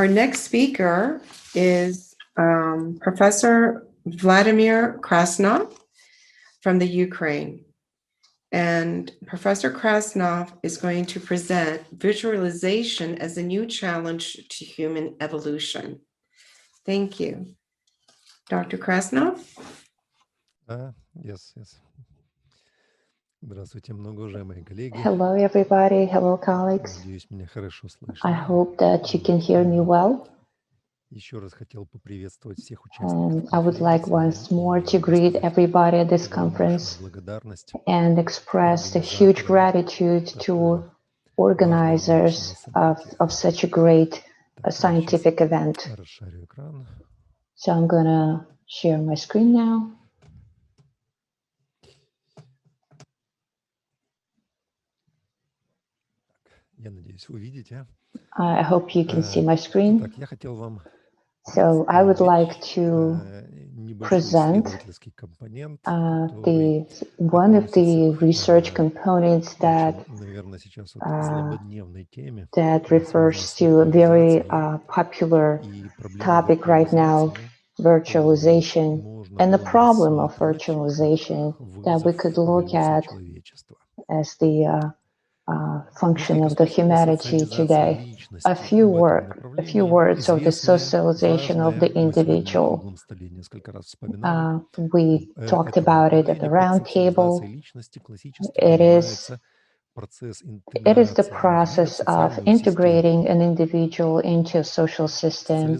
our next speaker is Professor Vladimir Krasnov from the Ukraine. And Professor Krasnov is going to present virtualization as a new challenge to human evolution. Thank you. Dr. Krasnov? Yes. Здравствуйте, многоуважаемые коллеги. Hello, everybody. Hello, colleagues. Надеюсь, меня хорошо слышно. I hope that you can hear me well. Еще раз хотел поприветствовать всех And участников I would like once more to greet everybody at this conference and express the huge gratitude to organizers of such a great scientific event. So I'm going to share my screen now. Я надеюсь, вы видите. I hope you can see my screen. Так, я хотел вам So I would like to present one of the research components that refers to a very popular topic right now, virtualization, and the problem of virtualization that we could look at as the function of the humanity today. A few words of the socialization of the individual. We talked about it at the round table. It is the process of integrating an individual into a social system,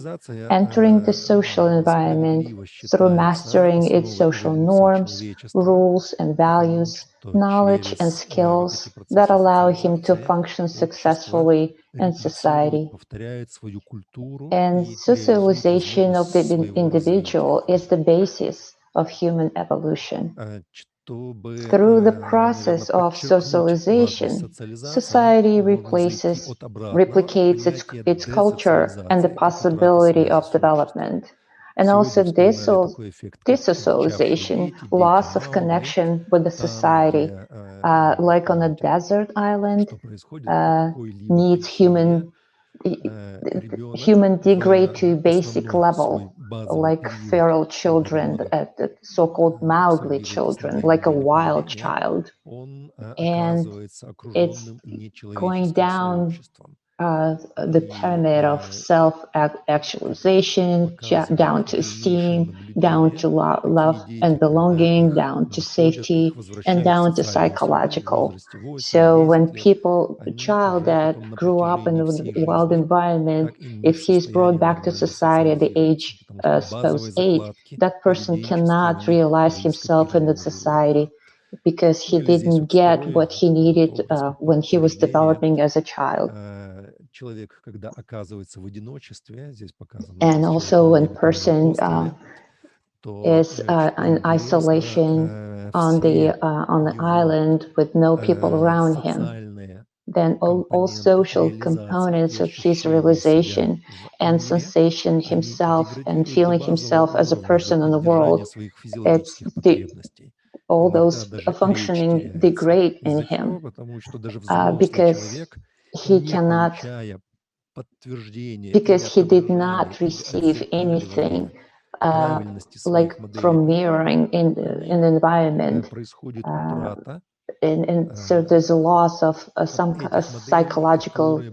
entering the social environment through mastering its social norms, rules and values, knowledge and skills that allow him to function successfully in society. And socialization of the individual is the basis of human evolution. Through the process of socialization, society replicates its culture and the possibility of development. And also dissocialization, loss of connection with the society, like on a desert island, needs human degrade to basic level, like feral children, so-called Mowgli children, like a wild child. And it's going down the pyramid of self-actualization, down to esteem, down to love and belonging, down to safety, and down to psychological. So when a child that grew up in a wild environment, if he's brought back to society at the age, suppose 8, that person cannot realize himself in the society because he didn't get what he needed when he was developing as a child. And also when person is in isolation on the island with no people around him, then all social components of his realization and sensation himself and feeling himself as a person in the world, all those functioning degrade in him because he did not receive anything like from mirroring in the environment. And so there's a loss of some psychological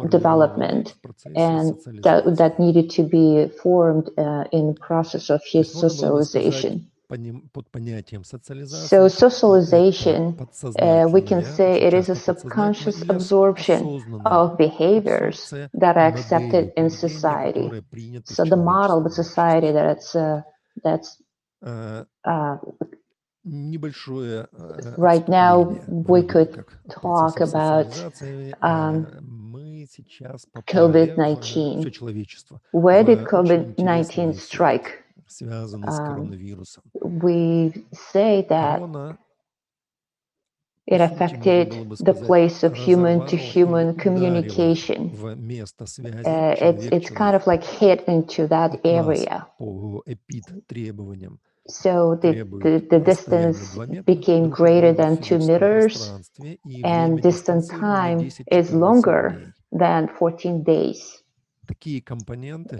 development, and that needed to be formed in the process of his socialization. So socialization, we can say it is a subconscious absorption of behaviors that are accepted in society. So the model of society that's right now we could talk about COVID-19. Where did COVID-19 strike? We say that it affected the place of human-to-human communication. It's kind of like hit into that area. So the distance became greater than 2 meters, and distance time is longer than 14 days.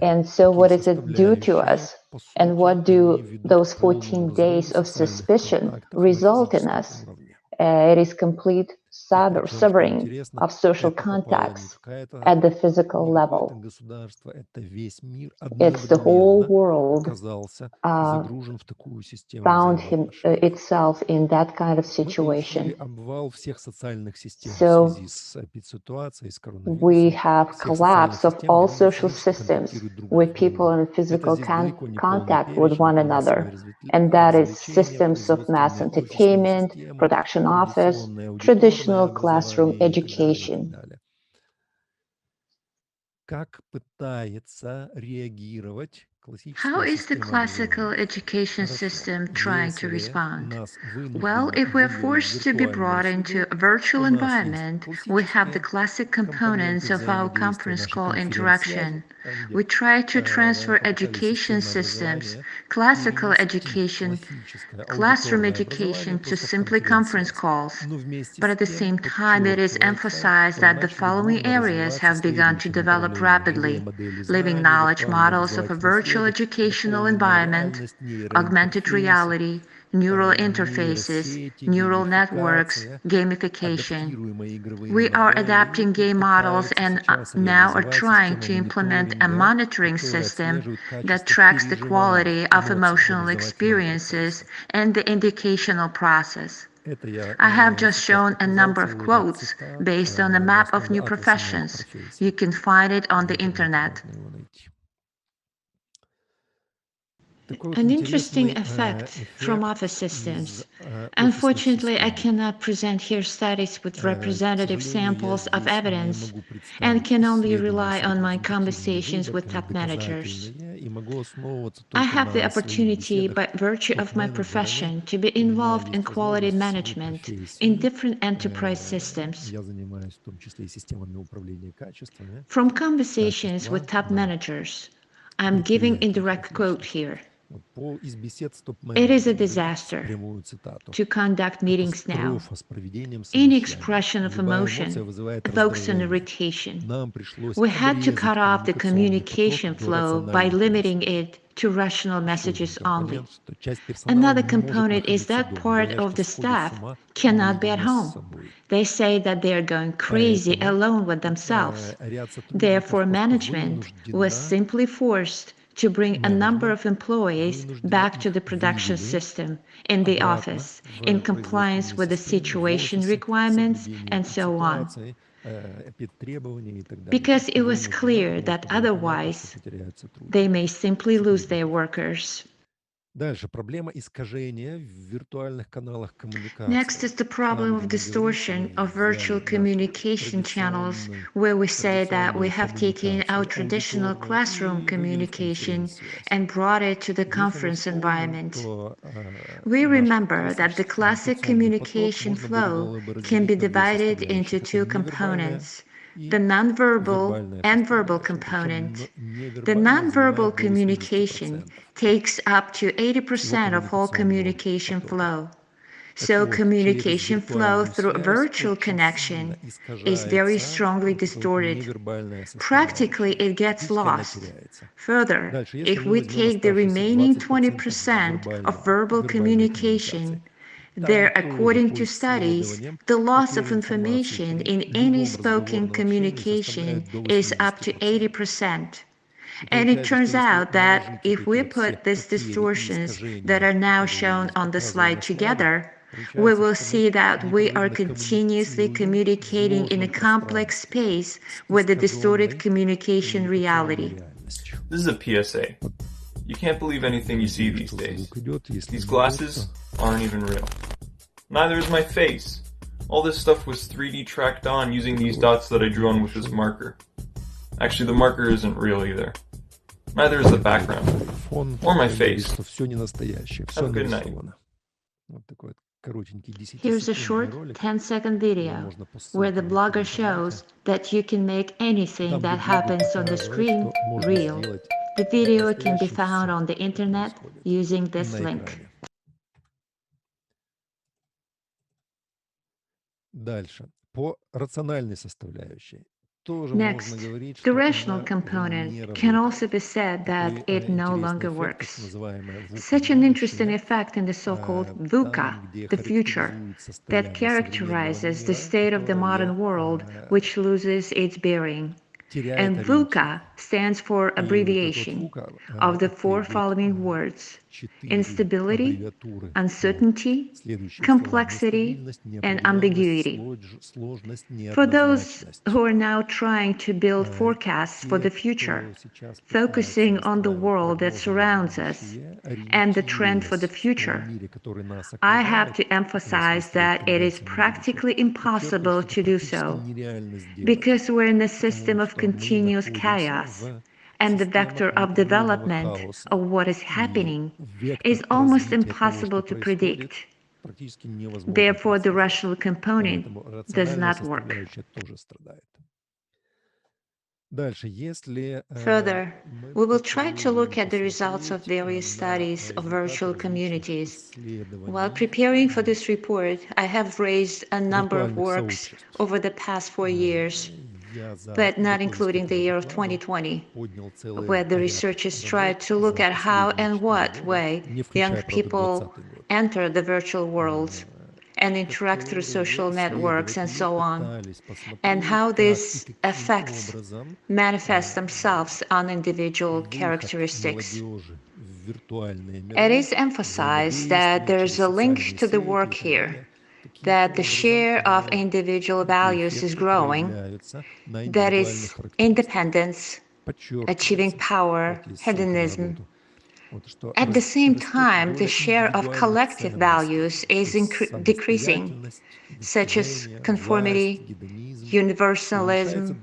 And so what does it do to us? And what do those 14 days of suspicion result in us? It is complete severing of social contacts at the physical level. It's the whole world found itself in that kind of situation. So we have collapse of all social systems with people in physical contact with one another. And that is systems of mass entertainment, production office, traditional classroom education. How is the classical education system trying to respond? Well, if we're forced to be brought into a virtual environment, we have the classic components of our conference call interaction. We try to transfer education systems, classical education, classroom education to simply conference calls. But at the same time, it is emphasized that the following areas have begun to develop rapidly: living knowledge models of a virtual educational environment, augmented reality, neural interfaces, neural networks, gamification. We are adapting game models and now are trying to implement a monitoring system that tracks the quality of emotional experiences and the educational process. I have just shown a number of quotes based on a map of new professions. You can find it on the internet. An interesting effect from office systems. Unfortunately, I cannot present here studies with representative samples of evidence and can only rely on my conversations with top managers. I have the opportunity, by virtue of my profession, to be involved in quality management in different enterprise systems. From conversations with top managers, I'm giving a direct quote here. It is a disaster to conduct meetings now. Any expression of emotion evokes an irritation. We had to cut off the communication flow by limiting it to rational messages only. Another component is that part of the staff cannot be at home. They say that they are going crazy alone with themselves. Therefore, management was simply forced to bring a number of employees back to the production system in the office in compliance with the situation requirements and so on. Because it was clear that otherwise they may simply lose their workers. Next is the problem of distortion of virtual communication channels, where we say that we have taken our traditional classroom communication and brought it to the conference environment. We remember that the classic communication flow can be divided into two components: the nonverbal and verbal component. The nonverbal communication takes up to 80% of all communication flow. So communication flow through a virtual connection is very strongly distorted. Practically, it gets lost. Further, if we take the remaining 20% of verbal communication, there, according to studies, the loss of information in any spoken communication is up to 80%. And it turns out that if we put these distortions that are now shown on the slide together, we will see that we are continuously communicating in a complex space with a distorted communication reality. This is a PSA. You can't believe anything you see these days. These glasses aren't even real. Neither is my face. All this stuff was 3D tracked on using these dots that I drew on with this marker. Actually, the marker isn't real either. Neither is the background. Or my face. Have a good night. Here's a short 10-second video where the blogger shows that you can make anything that happens on the screen real. The video can be found on the internet using this link. Дальше. По рациональной составляющей. Next, the rational component can also be said that it no longer works. Such an interesting effect in the so-called VUCA, the future, that characterizes the state of the modern world which loses its bearing. And VUCA stands for abbreviation of the four following words: instability, uncertainty, complexity, and ambiguity. For those who are now trying to build forecasts for the future, focusing on the world that surrounds us and the trend for the future, I have to emphasize that it is practically impossible to do so, because we're in a system of continuous chaos, and the vector of development of what is happening is almost impossible to predict. Therefore, the rational component does not work. Further, we will try to look at the results of various studies of virtual communities. While preparing for this report, I have raised a number of works over the past 4 years, but not including the year of 2020, where the researchers tried to look at how and what way young people enter the virtual world and interact through social networks and so on, and how these effects manifest themselves on individual characteristics. It is emphasized that there is a link to the work here, that the share of individual values is growing, that is independence, achieving power, hedonism. At the same time, the share of collective values is decreasing, such as conformity, universalism,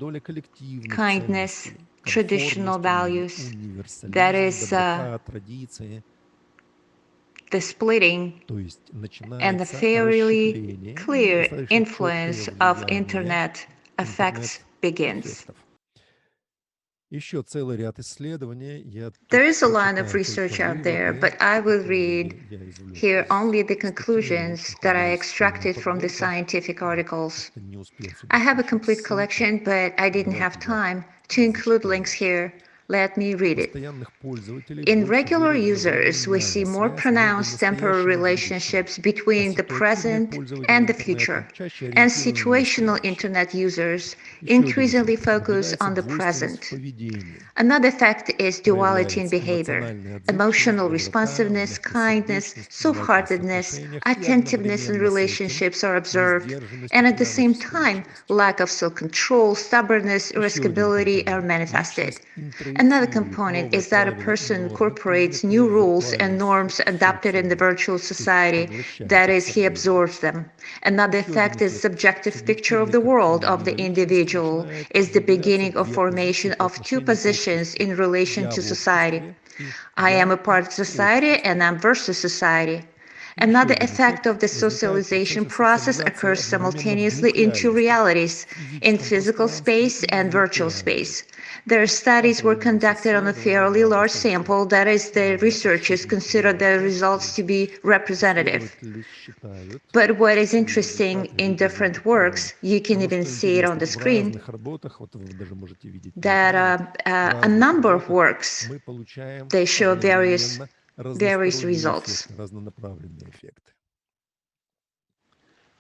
kindness, traditional values. That is the splitting and the fairly clear influence of internet effects begins. There is a line of research out there, but I will read here only the conclusions that I extracted from the scientific articles. I have a complete collection, but I didn't have time to include links here. Let me read it. In regular users, we see more pronounced temporal relationships between the present and the future, and situational internet users increasingly focus on the present. Another effect is duality in behavior. Emotional responsiveness, kindness, soft-heartedness, attentiveness in relationships are observed, and at the same time, lack of self-control, stubbornness, irascibility are manifested. Another component is that a person incorporates new rules and norms adopted in the virtual society, that is, he absorbs them. Another effect is subjective picture of the world of the individual, is the beginning of formation of two positions in relation to society. I am a part of society and I'm versus society. Another effect of the socialization process occurs simultaneously in two realities, in physical space and virtual space. Their studies were conducted on a fairly large sample, that is, the researchers consider the results to be representative. But what is interesting in different works, you can even see it on the screen, that a number of works, they show various results.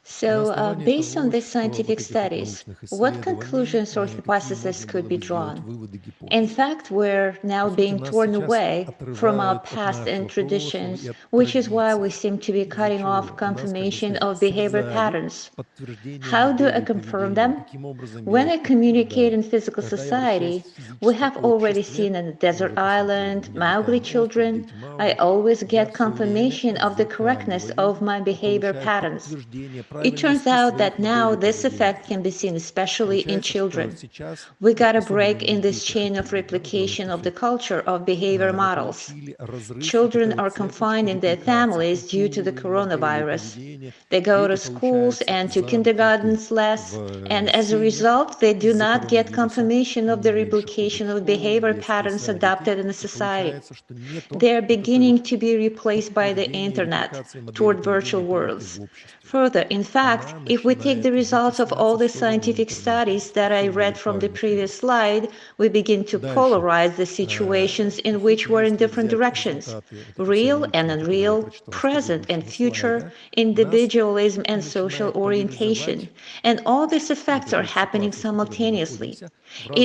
So, based on these scientific studies, what conclusions or hypotheses could be drawn? In fact, we're now being torn away from our past and traditions, which is why we seem to be cutting off confirmation of behavior patterns. How do I confirm them? When I communicate in physical society, we have already seen in the desert island, Mowgli children, I always get confirmation of the correctness of my behavior patterns. It turns out that now this effect can be seen especially in children. We got a break in this chain of replication of the culture of behavior models. Children are confined in their families due to the coronavirus. They go to schools and to kindergartens less, and as a result, they do not get confirmation of the replication of behavior patterns adopted in the society. They are beginning to be replaced by the internet toward virtual worlds. Further, in In fact, if we take the results of all the scientific studies that I read from the previous slide, we begin to polarize the situations in which we're in different directions: real and unreal, present and future, individualism and social orientation. And all these effects are happening simultaneously.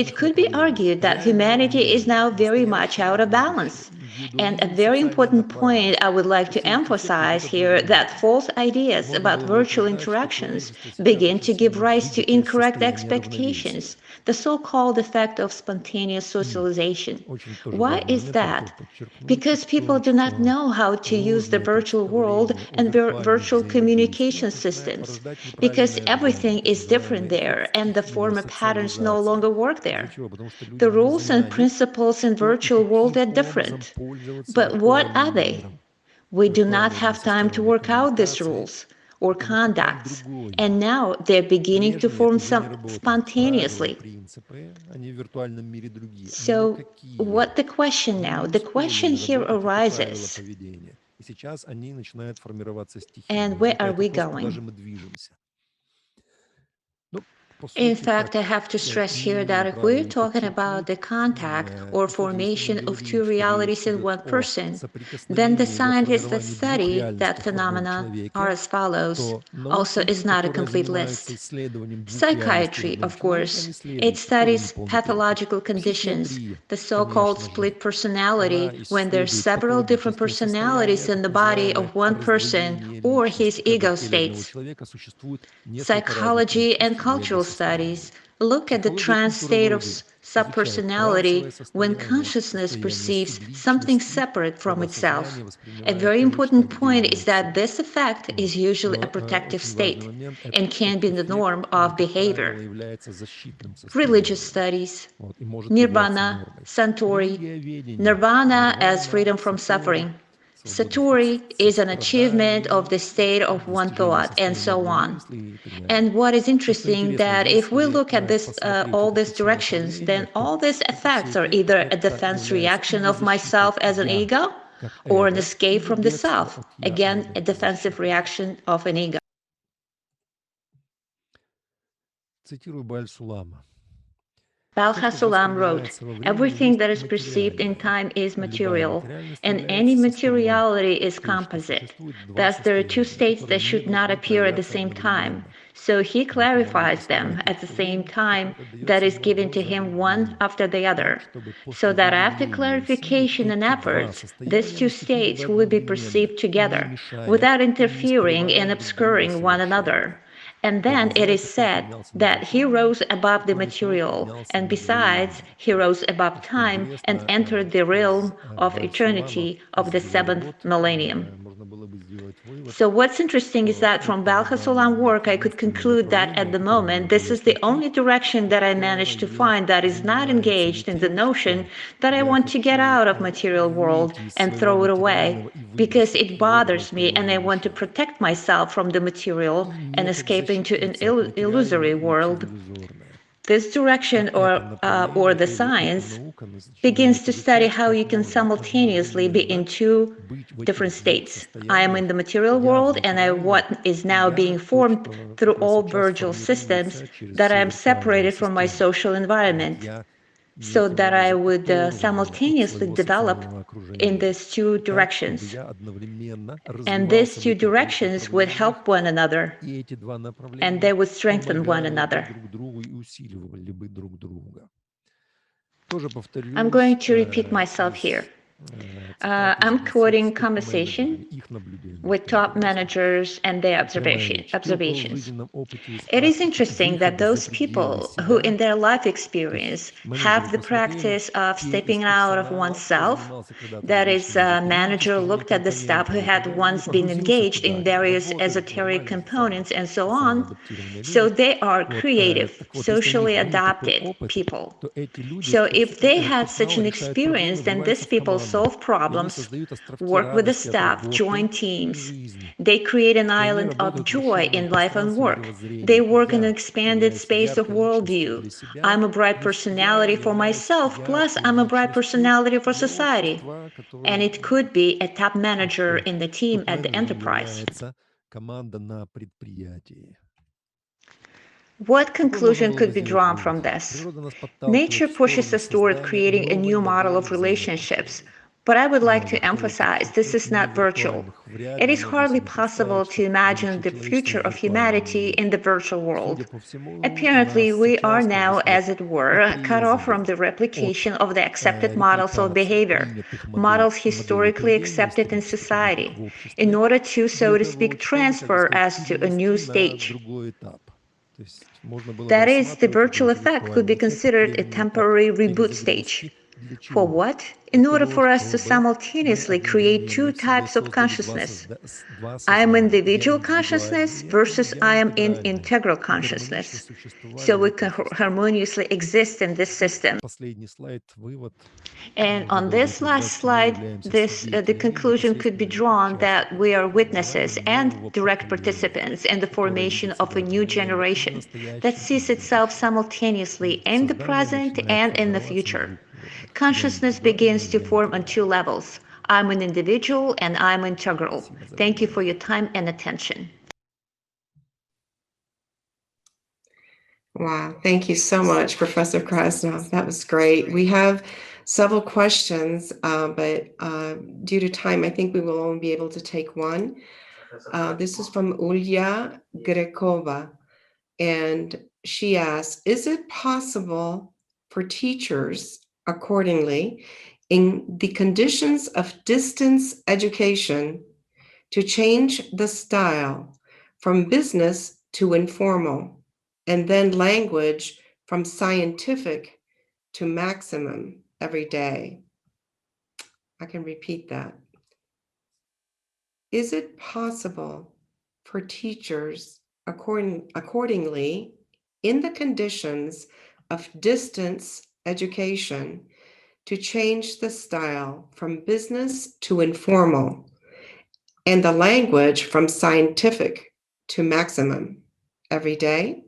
It could be argued that humanity is now very much out of balance. And a very important point I would like to emphasize here that false ideas about virtual interactions begin to give rise to incorrect expectations, the so-called effect of spontaneous socialization. Why is that? Because people do not know how to use the virtual world and virtual communication systems, because everything is different there and the former patterns no longer work there. The rules and principles in virtual world are different. But what are they? We do not have time to work out these rules or conducts, and now they're beginning to form spontaneously. So what the question now? The question here arises, and where are we going? In fact, I have to stress here that if we're talking about the contact or formation of two realities in one person, then the scientists that study that phenomena are as follows. Also is not a complete list. Psychiatry, of course, it studies pathological conditions, the so-called split personality, when there's several different personalities in the body of one person or his ego states. Psychology and cultural studies look at the trance state of subpersonality when consciousness perceives something separate from itself. A very important point is that this effect is usually a protective state and can be the norm of behavior. Religious studies, Nirvana, Santori, Nirvana as freedom from suffering. Satori is an achievement of the state of one thought, and so on. And what is interesting that if we look at this, all these directions, then all these effects are either a defense reaction of myself as an ego, or an escape from the self, again, a defensive reaction of an ego. Цитирую Баль-Сулама. Bal-Hasulam wrote, "Everything that is perceived in time is material, and any materiality is composite. Thus, there are two states that should not appear at the same time. So he clarifies them at the same time that is given to him one after the other, so that after clarification and efforts, these two states will be perceived together, without interfering and obscuring one another. And then it is said that he rose above the material, and besides, he rose above time and entered the realm of eternity of the 7th millennium." So what's interesting is that from Bal-Hasulam work, I could conclude that at the moment, this is the only direction that I managed to find that is not engaged in the notion that I want to get out of material world and throw it away, because it bothers me and I want to protect myself from the material and escape into an illusory world. This direction, or the science, begins to study how you can simultaneously be in two different states. I am in the material world, and what is now being formed through all virtual systems, that I am separated from my social environment, so that I would simultaneously develop in these two directions. And these two directions would help one another, and they would strengthen one another. I'm going to repeat myself here. I'm quoting conversation with top managers and their observations. It is interesting that those people who in their life experience have the practice of stepping out of oneself, that is, a manager looked at the staff who had once been engaged in various esoteric components and so on, so they are creative, socially adapted people. So if they had such an experience, then these people solve problems, work with the staff, join teams. They create an island of joy in life and work. They work in an expanded space of worldview. I'm a bright personality for myself, plus I'm a bright personality for society. And it could be a top manager in the team at the enterprise. команда на предприятии. What conclusion could be drawn from this? Nature pushes us toward creating a new model of relationships, but I would like to emphasize this is not virtual. It is hardly possible to imagine the future of humanity in the virtual world. Apparently, we are now, as it were, cut off from the replication of the accepted models of behavior, models historically accepted in society, in order to, so to speak, transfer us to a new stage. That is, the virtual effect could be considered a temporary reboot stage. For what? In order for us to simultaneously create two types of consciousness. I am individual consciousness versus I am in integral consciousness. So we can harmoniously exist in this system. And on this last slide, the conclusion could be drawn that we are witnesses and direct participants in the formation of a new generation that sees itself simultaneously in the present and in the future. Consciousness begins to form on two levels. I'm an individual and I'm integral. Thank you for your time and attention. Wow, thank you so much, Professor Krasnov. That was great. We have several questions, but due to time, I think we will only be able to take one. This is from Ulya Grekova, and she asks, is it possible for teachers, accordingly, in the conditions of distance education, to change the style from business to informal, and then language from scientific to maximum every day? I can repeat that. Is it possible for teachers, accordingly, in the conditions of distance education, to change the style from business to informal, and the language from scientific to maximum every day?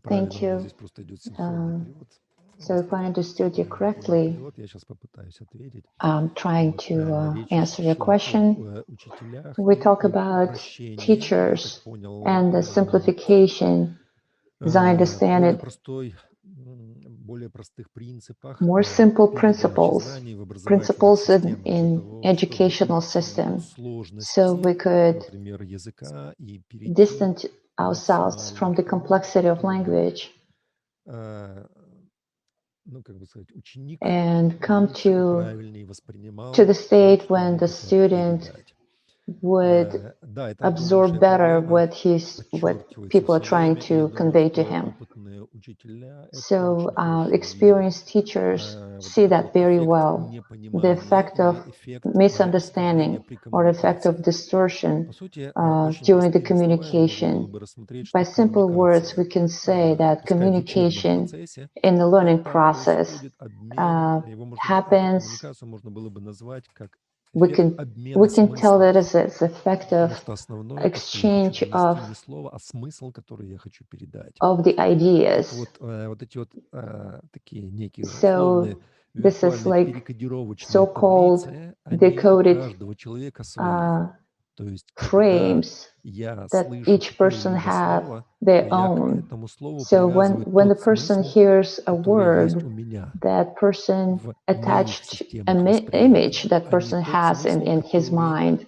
Thank you. So if I understood you correctly, I'm trying to answer your question. We talk about teachers and the simplification, as I understand it, more simple principles in educational system, so we could distance ourselves from the complexity of language and come to the state when the student would absorb better what people are trying to convey to him. So experienced teachers see that very well. The effect of misunderstanding or effect of distortion during the communication. By simple words, we can say that communication in the learning process happens. We can tell that as an effect of exchange of the ideas. So this is like so-called decoded frames that each person have their own. So when the person hears a word, that person attached an image that person has in his mind,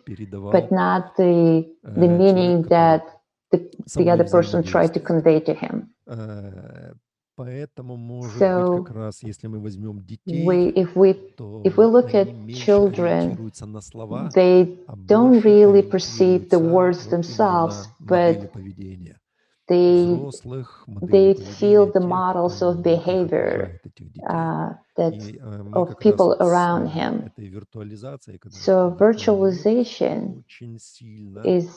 but not the meaning that the other person tried to convey to him. So if we look at children, they don't really perceive the words themselves, but they feel the models of behavior of people around him. So virtualization is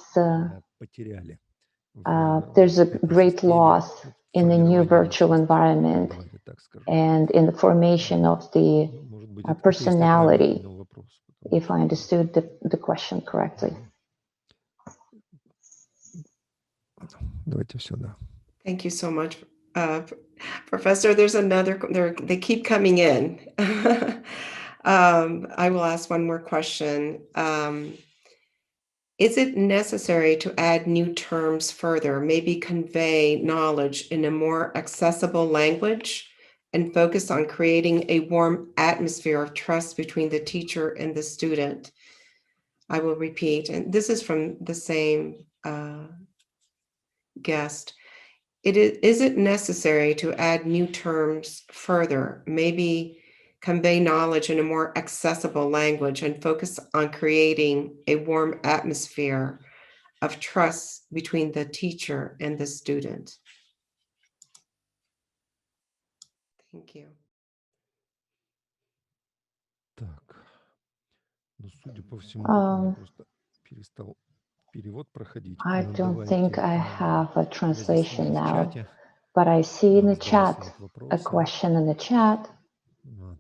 there's a great loss in the new virtual environment and in the formation of the personality, if I understood the question correctly. Thank you so much, Professor. There's another, they keep coming in. I will ask one more question. Is it necessary to add new terms further, maybe convey knowledge in a more accessible language and focus on creating a warm atmosphere of trust between the teacher and the student? I will repeat, and this is from the same guest. Is it necessary to add new terms further, maybe convey knowledge in a more accessible language and focus on creating a warm atmosphere of trust between the teacher and the student? Thank you. Так. Ну, судя по всему, просто перестал перевод проходить. I Но don't think I have a я translation засунул в now, чате. but I see in the Задался chat вот a вопросом. question in the chat. Вот.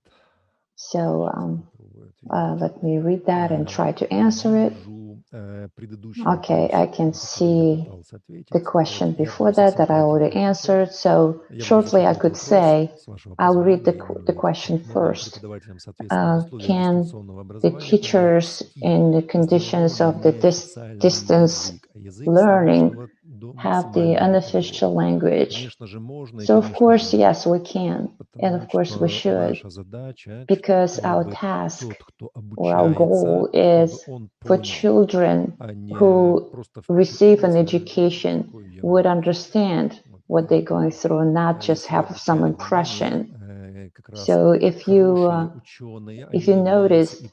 So Попробую ответить. let me read that and try to answer it. Вижу предыдущий Okay, вопрос, I can на который я see пытался ответить. the question Вот я before совсем that I already кратенько отвечу. answered. So Я буду shortly I зачитывать could вопрос, say, с вашего I'll read позволения. the question Как модуль first. преподавателям соответствуют условиям Can дистанционного the образования, teachers тогда in the их conditions основной of the не официальный distance язык, а язык с learning научного до have the максимального unofficial бытового. language? Конечно же, можно и So of конечно course, же yes, we can. And of потому course we что should, наша задача, because our чтобы task тот, кто or our goal обучается, чтобы is он for понял, children а не who просто receive an впечатлился, education какой я would умный. understand Вот what they're поэтому, going through and not just если вы have some обращали внимание, impression. как раз So if хорошие you ученые, if они you являются notice, и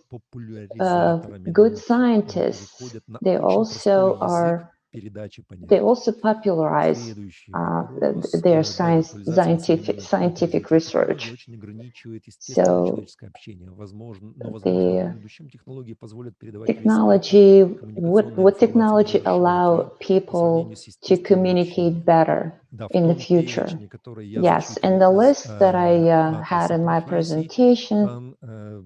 популяризаторами good науки. Они scientists, переходят на they очень простой also язык are передачи they понятий. also popularize Следующий вопрос. their Да, виртуализация современных scientific технологий research. очень ограничивает естественное So человеческое общение. Возможно, но, возможно, в the будущем технологии позволят передавать весь спектр technology, коммуникационной would информации technology гораздо allow шире по people сравнению с to естественным communicate общением. better Да, в in the том future? перечне, который я Yes, in зачитывал the из list that I had атласа in my профессий, presentation, там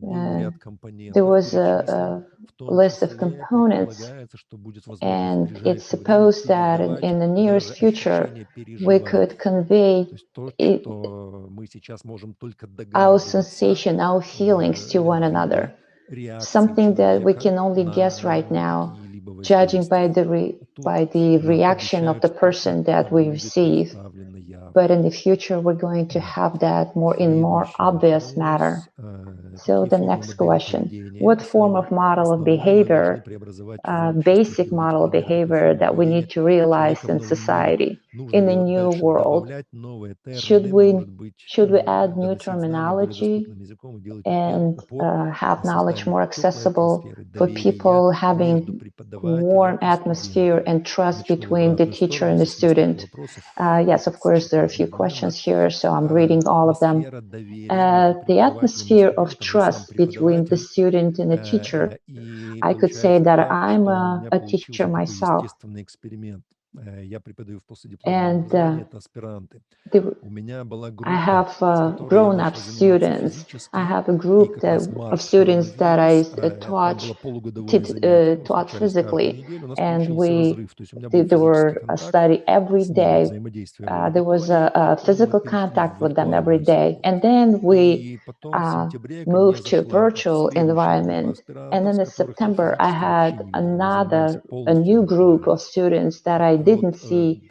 был ряд there компонентов was перечислен, в том list of числе components, предполагается, что будет возможность в and it's ближайшее время supposed that передавать in the nearest даже future ощущение we could переживаний. convey То есть то, it, что мы сейчас можем только our догадываться, sensation, our feelings to one в виде another, реакции something that we человека can only guess right на now, какие-либо judging by воздействия. Тут by the нам reaction of обещают, the что person that это we будет receive. представлено явно. But in the future, we're going to Да. have that more in more Следующий obvious manner. вопрос. So Какие the формы next модели question, поведения what form of model of основные мы должны behavior, преобразовать в basic частях языка? model of Например, такой behavior формы that we поведения need to realize человека в in новом мире. society, Нужно in the ли new дальше world? добавлять новые Should термины, we может быть, should we add new доносить знания более terminology доступным языком и делать and упор have на knowledge создание more теплой accessible атмосферы for доверия people между having warm преподавателем и atmosphere студентом? and trust Начну в between the обратную teacher сторону. and the Здесь несколько student? вопросов. Yes, of course, there are a few Одновременно. questions here, so I'm reading all of them. Атмосфера доверия между The преподавателем и atmosphere of студентом. Я сам trust between the преподаватель, student and the teacher. и I could say получается that так, I'm что у меня a teacher получился такой myself, естественный эксперимент. Я преподаю в последипломном and образовании, это аспиранты. У меня была I группа, have с которой я grown-up начал заниматься students. физически, I have a и group как раз of март students that I коронавирус, там было полугодовое занятие, мы taught встречались каждую physically, неделю, у нас and получился we разрыв, то есть у меня был there физический were a контакт study every с ними, day. взаимодействие в There was лаборатории, a потом мы physical перешли в contact with them every виртуальную day, среду. and then we И потом в сентябре ко мне moved to зашла virtual следующая группа environment. And аспирантов, then с in которых я September, I физически had вообще не видел. Мы занимаемся a полностью new group виртуально. of students that I Так вот, didn't see,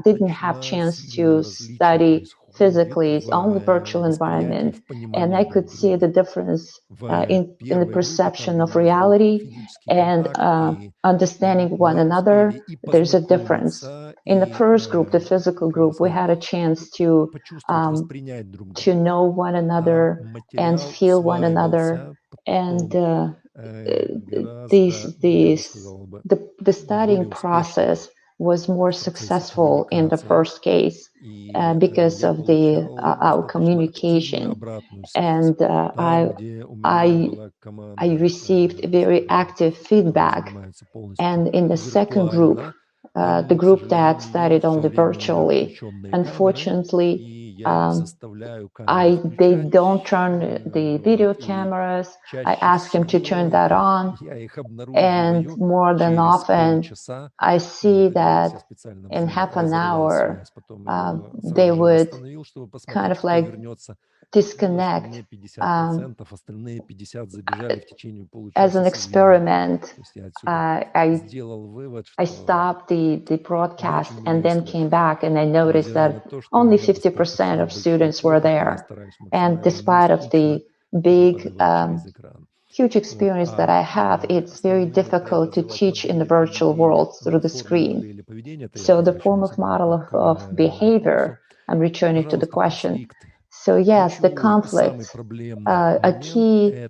didn't have достаточно chance сильное to различие study происходит physically. It's only в virtual восприятии, environment, в and понимании I друг could see друга. the difference В in the первой группе там perception у of нас был reality физический and контакт, и understanding one мы успели another. и There's a difference. познакомиться, In the и, first group, the physical как бы group, we сказать, had a chance to почувствовать, воспринять друг to друга. know one А another and материал feel one another. усваивался And потом гораздо, я бы сказал бы, the studying более успешно process was more в процессе successful in the коммуникации. first case И because я of the получал our достаточно активную communication. обратную связь. And Там, где у меня была I команда, received very студентов, active которые feedback. занимаются полностью And in the second group, виртуально, the там, к group that сожалению, studied все only время у меня virtually, включенные камеры, unfortunately, и я их заставляю камеры they включать. don't turn the video И cameras. I чаще ask them to turn всего that on, я их and обнаруживаю more than через often, полчаса. I see Это делается, that я специально in half an разорвал hour, связь, потом ее сразу they же would восстановил, чтобы kind посмотреть, of кто like вернется disconnect as an experiment. I stopped the broadcast and then came back, and I noticed that only 50% of students were there. And despite of the big, huge experience that I have, it's very difficult to teach in the virtual world through the screen. So the form of model of behavior, I'm returning to the question. So yes, the conflict, a key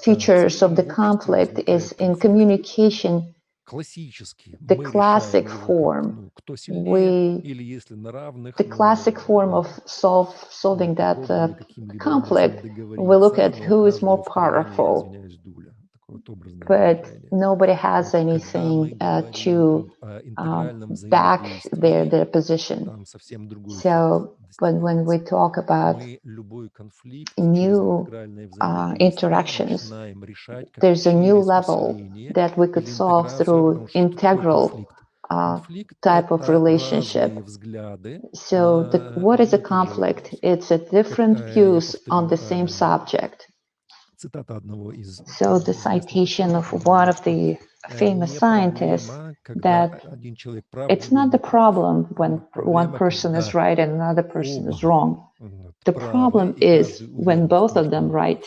features of the conflict is in communication, the classic form. The classic form of solving that conflict, we look at who is more powerful, but nobody has anything to back their position. So when we talk about new interactions, there's a new level that we could solve through integral type of relationship. So what is a conflict? It's a different views on the same subject. So the citation of one of the famous scientists, that it's not the problem when one person is right and another person is wrong. The problem is when both of them right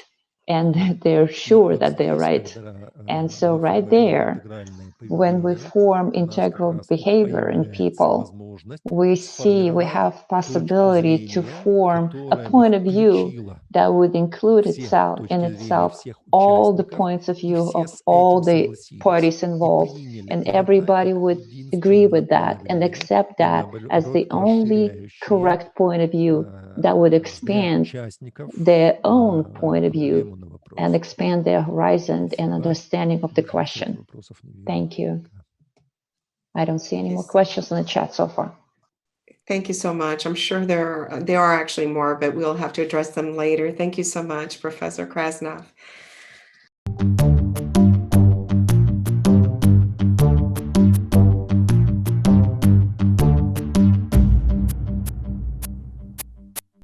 and they're sure that they're right. And so right there, when we form integral behavior in people, we have possibility to form a point of view that would include in itself all the points of view of all the parties involved, and everybody would agree with that and accept that as the only correct point of view that would expand their own point of view and expand their horizon and understanding of the question. Thank you. I don't see any more questions in the chat so far. Thank you so much. I'm sure there are actually more, but we'll have to address them later. Thank you so much, Professor Krasnov.